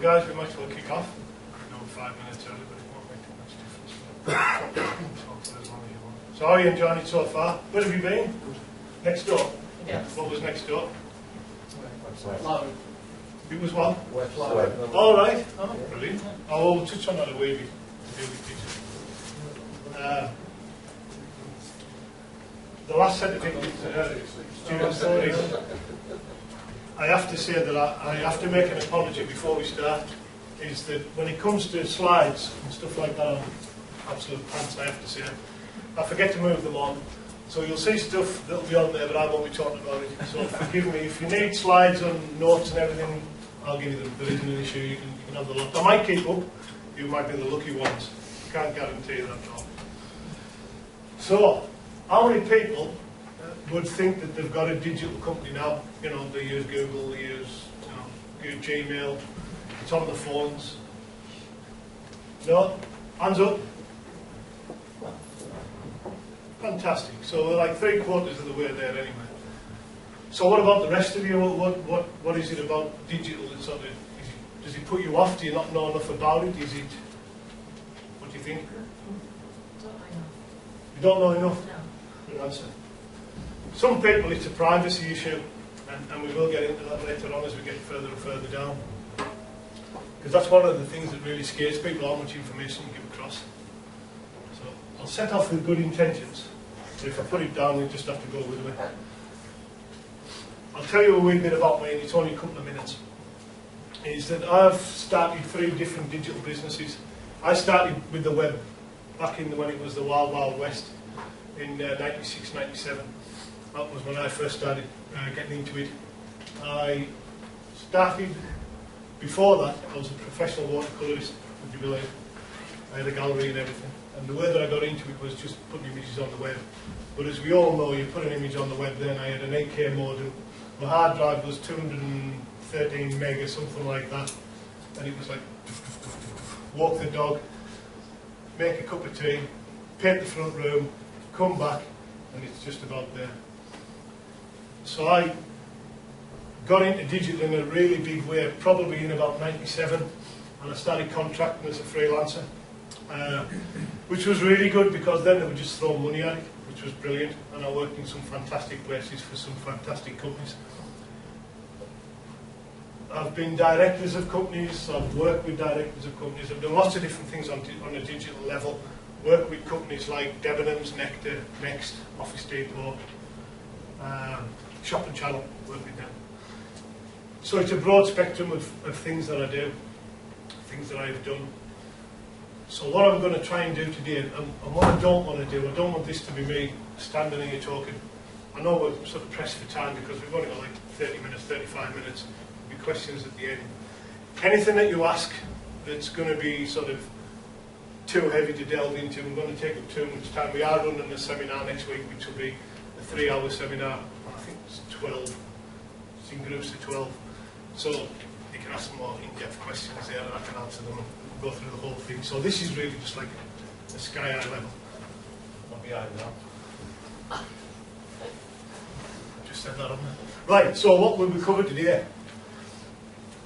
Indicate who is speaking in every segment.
Speaker 1: guys, we might as well kick off. I know 5 minutes early, but it won't make too much difference. Talk for as long as you want. So how are you enjoying it so far? Where have you been? Next door?
Speaker 2: Yeah.
Speaker 1: What was next door?
Speaker 2: Low.
Speaker 1: It was what?
Speaker 2: West Low.
Speaker 1: All right. Oh, brilliant. Oh, we'll touch on that a wee bit. The last set of student stories, I have to say that I have to make an apology before we start, is that when it comes to slides and stuff like that on absolute pants, I have to say, I forget to move them on. So you'll see stuff that'll be on there, but I won't be talking about it. So forgive me. If you need slides and notes and everything, I'll give you them. There isn't an issue. You can have the lot. I might keep up. You might be the lucky ones. Can't guarantee that, though. So, how many people would think that they've got a digital company now? You know, they use Google, they use Gmail. It's on the phones. No? Hands up. Fantastic. So we're like 3/4 of the way there anyway. So what about the rest of you? What is it about digital that sort of, does it put you off? Do you not know enough about it? Is it, what do you think? You don't know enough?
Speaker 2: No.
Speaker 1: Good answer. Some people it's a privacy issue, and we will get into that later on as we get further and further down. Because that's one of the things that really scares people, how much information you give across. So I'll set off with good intentions, but if I put it down, you just have to go with me. I'll tell you a wee bit about me, and it's only a couple of minutes. Is that I've started 3 different digital businesses. I started with the web back in when it was the Wild Wild West in 96, 97. That was when I first started getting into it. I started, before that, I was a professional watercolourist, would you believe? I had a gallery and everything. And the way that I got into it was just putting images on the web. But as we all know, you put an image on the web then, I had an 8K modem. My hard drive was 213 meg or something like that. And it was like, walk the dog, make a cup of tea, paint the front room, come back, and it's just about there. So I got into digital in a really big way, probably in about 97, and I started contracting as a freelancer, which was really good because then they would just throw money at it, which was brilliant, and I worked in some fantastic places for some fantastic companies. I've been directors of companies, I've worked with directors of companies, I've done lots of different things on a digital level, worked with companies like Debenhams, Nectar, Next, Office Depot, Shop and Channel, work with them. So it's a broad spectrum of things that I do, things that I've done. So what I'm going to try and do today, and what I don't want to do, I don't want this to be me standing here talking. I know we're sort of pressed for time because we've only got like 30 minutes, 35 minutes. There'll be questions at the end. Anything that you ask that's going to be sort of too heavy to delve into, I'm going to take up too much time. We are running a seminar next week, which will be a 3-hour seminar. I think it's 12. It's in groups of 12. So you can ask more in-depth questions there, and I can answer them and go through the whole thing. So this is really just like a sky-high level. Not behind now. Just said that on there. Right. So what will we cover today?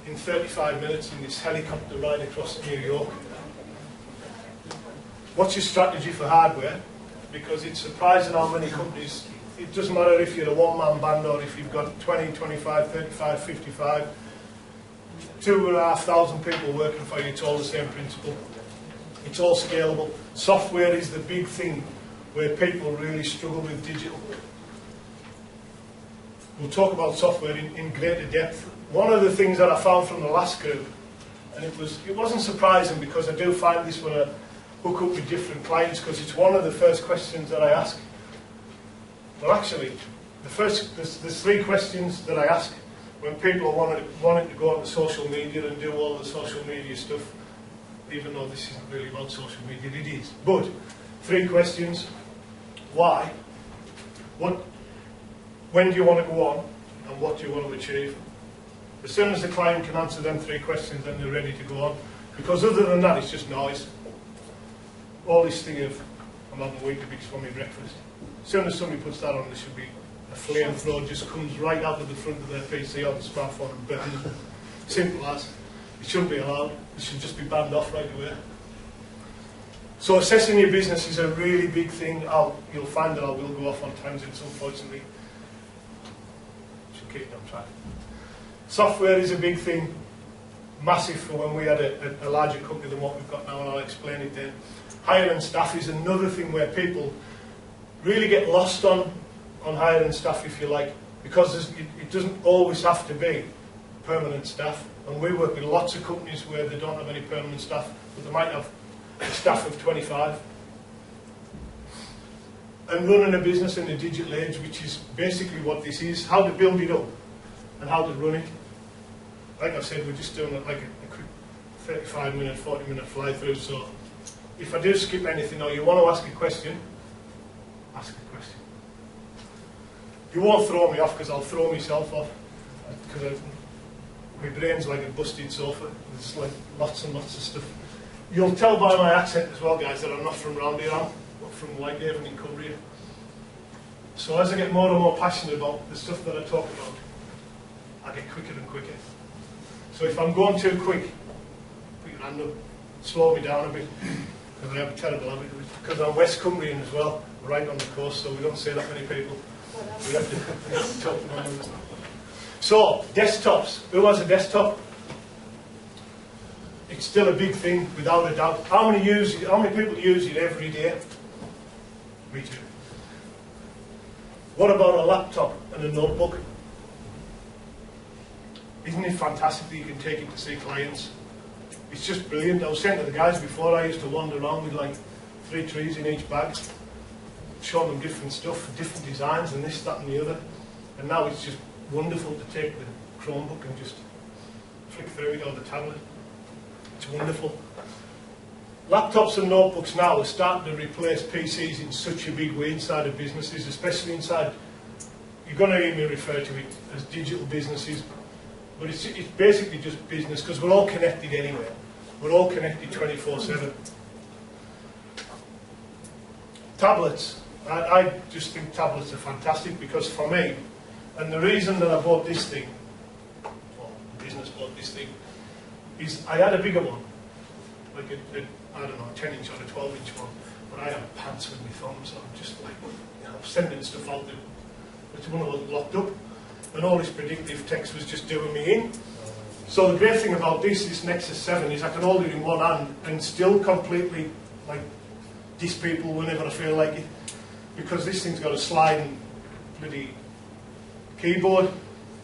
Speaker 1: In 35 minutes in this helicopter ride across New York. What's your strategy for hardware? Because it's surprising how many companies, it doesn't matter if you're a one-man band or if you've got 20, 25, 35, 55, 2,500 people working for you, it's all the same principle. It's all scalable. Software is the big thing where people really struggle with digital. We'll talk about software in greater depth. One of the things that I found from the last group, and it wasn't surprising because I do find this when I hook up with different clients, because it's one of the first questions that I ask. Well, actually, there's 3 questions that I ask when people are wanting to go onto social media and do all the social media stuff, even though this isn't really about social media, it is. But 3 questions: why, when do you want to go on, and what do you want to achieve? As soon as the client can answer them 3 questions, then they're ready to go on. Because other than that, it's just noise. All this thing of, I'm having Weetabix for my breakfast. As soon as somebody puts that on, there should be a flamethrower just comes right out of the front of their PC or the smartphone and burns. Simple as. It shouldn't be allowed. It should just be banned off right away. So assessing your business is a really big thing. You'll find that I will go off on tangents, unfortunately. Should keep it on track. Software is a big thing, massive for when we had a larger company than what we've got now, and I'll explain it then. Hiring staff is another thing where people really get lost on hiring staff, if you like, because it doesn't always have to be permanent staff. And we work with lots of companies where they don't have any permanent staff, but they might have a staff of 25. And running a business in the digital age, which is basically what this is, how to build it up and how to run it. Like I said, we're just doing like a quick 35-minute, 40-minute fly-through, so if I do skip anything or you want to ask a question, ask a question. You won't throw me off, because I'll throw myself off, because my brain's like a busted sofa. There's like lots and lots of stuff. You'll tell by my accent as well, guys, that I'm not from round here. I'm from Whitehaven in Cumbria. So as I get more and more passionate about the stuff that I talk about, I get quicker and quicker. So if I'm going too quick, put your hand up, slow me down a bit, because I have a terrible habit of it. Because I'm West Cumbrian as well, right on the coast, so we don't see that many people. We have to talk to them. So, desktops. Who has a desktop? It's still a big thing, without a doubt. How many people use it every day? Me too. What about a laptop and a notebook? Isn't it fantastic that you can take it to see clients? It's just brilliant. I was saying to the guys before, I used to wander around with like 3 trees in each bag, showing them different stuff, different designs and this, that and the other. And now it's just wonderful to take the Chromebook and just flick through it, or the tablet. It's wonderful. Laptops and notebooks now are starting to replace PCs in such a big way inside of businesses, especially inside, you're going to hear me refer to it as digital businesses, but it's basically just business, because we're all connected anywhere. We're all connected 24/7. Tablets. I just think tablets are fantastic, because for me, and the reason that I bought this thing, or the business bought this thing, is I had a bigger one, like I don't know, a 10-inch or a 12-inch one, but I have pants with my thumbs, so I'm just like, sending stuff out there. It's one of those locked up, and all this predictive text was just doing me in. So the great thing about this Nexus 7 is I can hold it in one hand and still completely like diss people whenever I feel like it, because this thing's got a sliding bloody keyboard.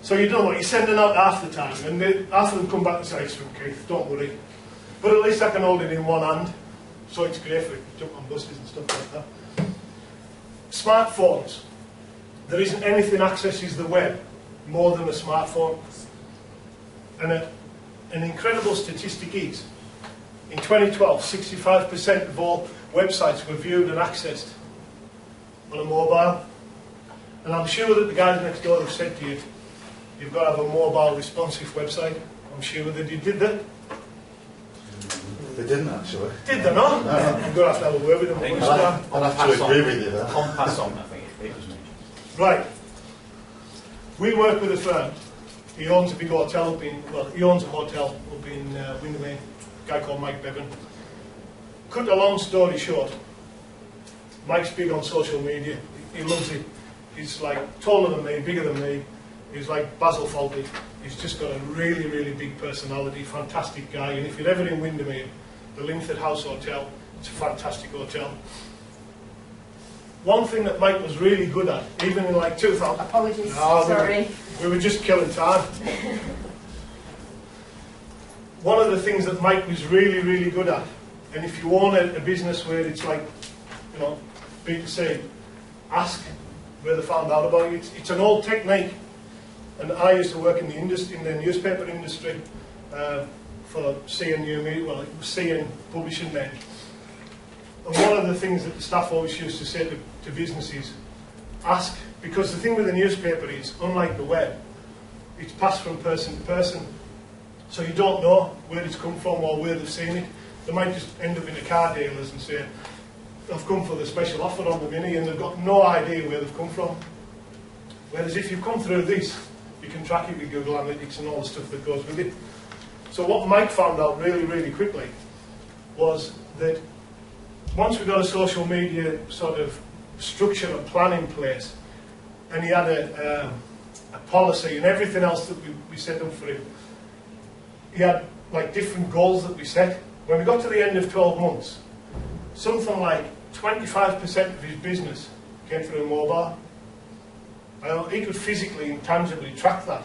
Speaker 1: So you don't know what you're sending out half the time, and half of them come back and say, "It's from Keith, don't worry." But at least I can hold it in one hand, so it's great for jump on buses and stuff like that. Smartphones. There isn't anything accesses the web more than a smartphone. And an incredible statistic is, in 2012, 65% of all websites were viewed and accessed on a mobile. And I'm sure that the guys next door have said to you, you've got to have a mobile responsive website. I'm sure that you did that.
Speaker 2: They didn't actually.
Speaker 1: Did they not? No. You're going to have to have a word with them.
Speaker 2: I'll have to agree with you there.
Speaker 3: Compass on, I think it was me.
Speaker 1: Right. We work with a firm. He owns a big hotel up in, well, he owns a hotel up in Windermere, a guy called Mike Bevan. Cut a long story short, Mike's big on social media. He loves it. He's like taller than me, bigger than me. He's like Basil Fawlty. He's just got a really, really big personality, fantastic guy. And if you're ever in Windermere, the Linford House Hotel, it's a fantastic hotel. One thing that Mike was really good at, even in like 2000...
Speaker 4: Apologies, sorry.
Speaker 1: We were just killing time. One of the things that Mike was really, really good at, and if you own a business where it's like, you know, people say, ask where they found out about you. It's an old technique. And I used to work in the industry, in the newspaper industry, for CNU, well, it was CN Publishing then. And one of the things that the staff always used to say to businesses, ask, because the thing with the newspaper is, unlike the web, it's passed from person to person. So you don't know where it's come from or where they've seen it. They might just end up in the car dealers and say, I've come for the special offer on the Mini, and they've got no idea where they've come from. Whereas if you've come through this, you can track it with Google Analytics and all the stuff that goes with it. So what Mike found out really, really quickly was that once we got a social media sort of structure and plan in place, and he had a policy and everything else that we set up for him, he had like different goals that we set. When we got to the end of 12 months, something like 25% of his business came through mobile. He could physically and tangibly track that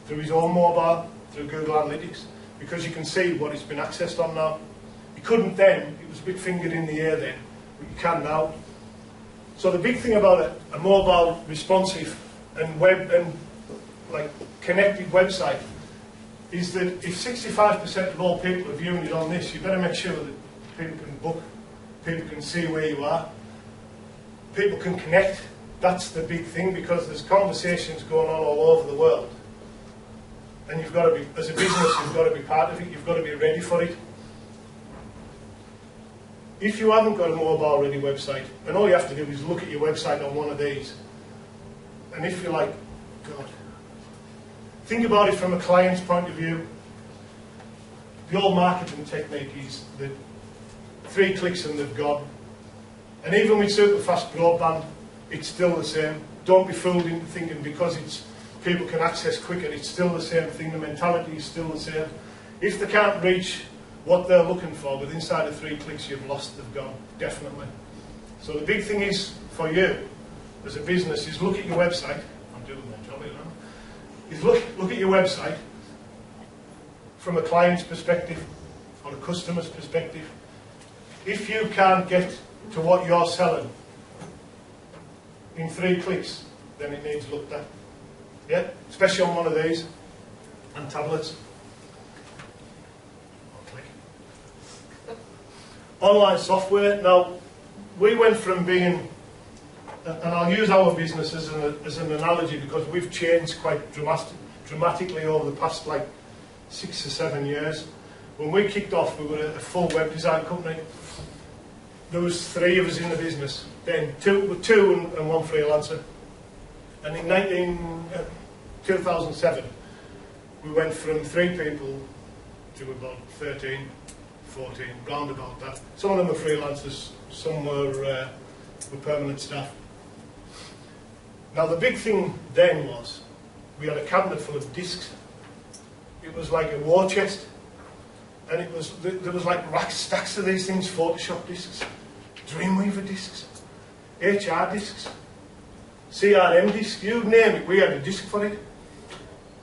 Speaker 1: through his own mobile, through Google Analytics, because you can see what it's been accessed on now. You couldn't then, it was a bit fingered in the air then, but you can now. So the big thing about a mobile, responsive and web and like connected website is that if 65% of all people are viewing it on this, you better make sure that people can book, people can see where you are, people can connect. That's the big thing, because there's conversations going on all over the world. And you've got to be, as a business, you've got to be part of it, you've got to be ready for it. If you haven't got a mobile ready website, then all you have to do is look at your website on one of these. And if you're like, God, think about it from a client's point of view. The old marketing technique is that 3 clicks and they've gone. And even with super fast broadband, it's still the same. Don't be fooled into thinking because people can access quicker, it's still the same thing. The mentality is still the same. If they can't reach what they're looking for within inside of 3 clicks, you've lost, they've gone, definitely. So the big thing is for you as a business is look at your website. I'm doing my job here now. Is look at your website from a client's perspective or a customer's perspective. If you can't get to what you're selling in 3 clicks, then it needs looked at. Yeah, especially on one of these and tablets. Online software. Now, we went from being, and I'll use our business as an analogy because we've changed quite dramatically over the past like 6 or 7 years. When we kicked off, we were a full web design company. There was 3 of us in the business. Then two and 1 freelancer. And in 2007, we went from 3 people to about 13, 14, round about that. Some of them were freelancers, some were permanent staff. Now the big thing then was, we had a cabinet full of discs. It was like a war chest. And there was like stacks of these things, Photoshop discs, Dreamweaver discs, HR discs, CRM discs, you name it, we had a disc for it.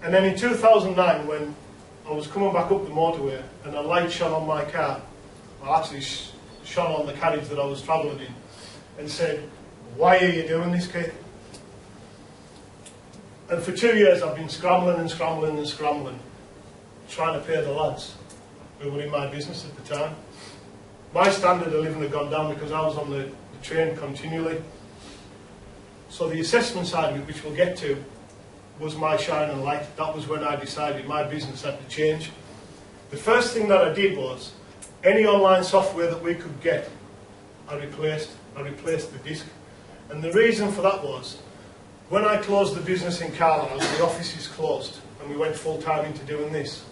Speaker 1: And then in 2009, when I was coming back up the motorway and a light shone on my car, well actually shone on the carriage that I was travelling in, and said, "Why are you doing this, Keith?" And for 2 years I've been scrambling and scrambling and scrambling, trying to pay the lads who were in my business at the time. My standard of living had gone down because I was on the train continually. So the assessment side of it, which we'll get to, was my shining light. That was when I decided my business had to change. The first thing that I did was, any online software that we could get, I replaced the disc. And the reason for that was, when I closed the business in Carlisle, the office is closed, and we went full-time into doing this,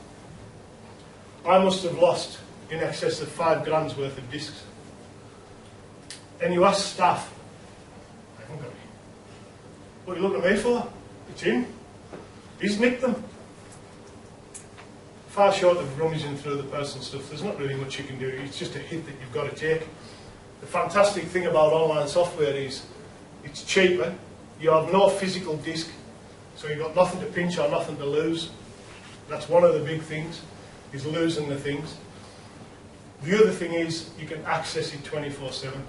Speaker 1: I must have lost in excess of £5,000 worth of discs. And you ask staff, I haven't got any. What are you looking at me for? It's him. He's nicked them. Far short of rummaging through the personal stuff, there's not really much you can do. It's just a hit that you've got to take. The fantastic thing about online software is it's cheaper. You have no physical disc, so you've got nothing to pinch or nothing to lose. That's one of the big things, is losing the things. The other thing is you can access it 24/7,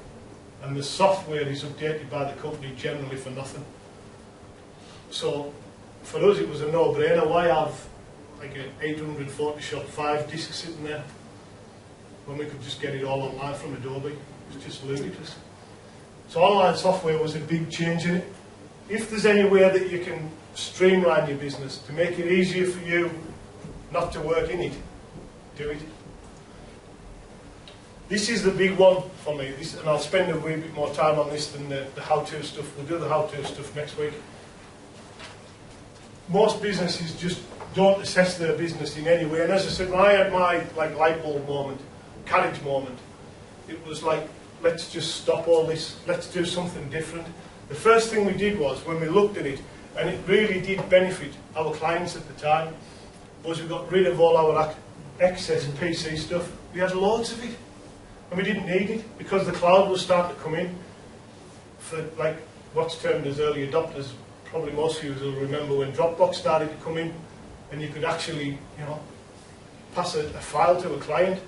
Speaker 1: and the software is updated by the company generally for nothing. So for us it was a no-brainer. Why have like an 800 Photoshop 5 discs sitting there when we could just get it all online from Adobe? It's just ludicrous. So online software was a big change in it. If there's any way that you can streamline your business to make it easier for you not to work in it, do it. This is the big one for me, and I'll spend a wee bit more time on this than the how-to stuff. We'll do the how-to stuff next week. most businesses just don't assess their business in any way. And as I said, when I had my light bulb moment, carriage moment, it was like, let's just stop all this, let's do something different. The first thing we did was, when we looked at it, and it really did benefit our clients at the time, was we got rid of all our excess PC stuff. We had loads of it, and we didn't need it, because the cloud was starting to come in for like what's termed as early adopters. Probably most of you will remember when Dropbox started to come in, and you could actually, you know, pass a file to a client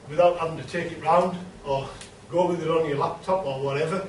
Speaker 1: without having to take it round or go with it on your laptop or whatever.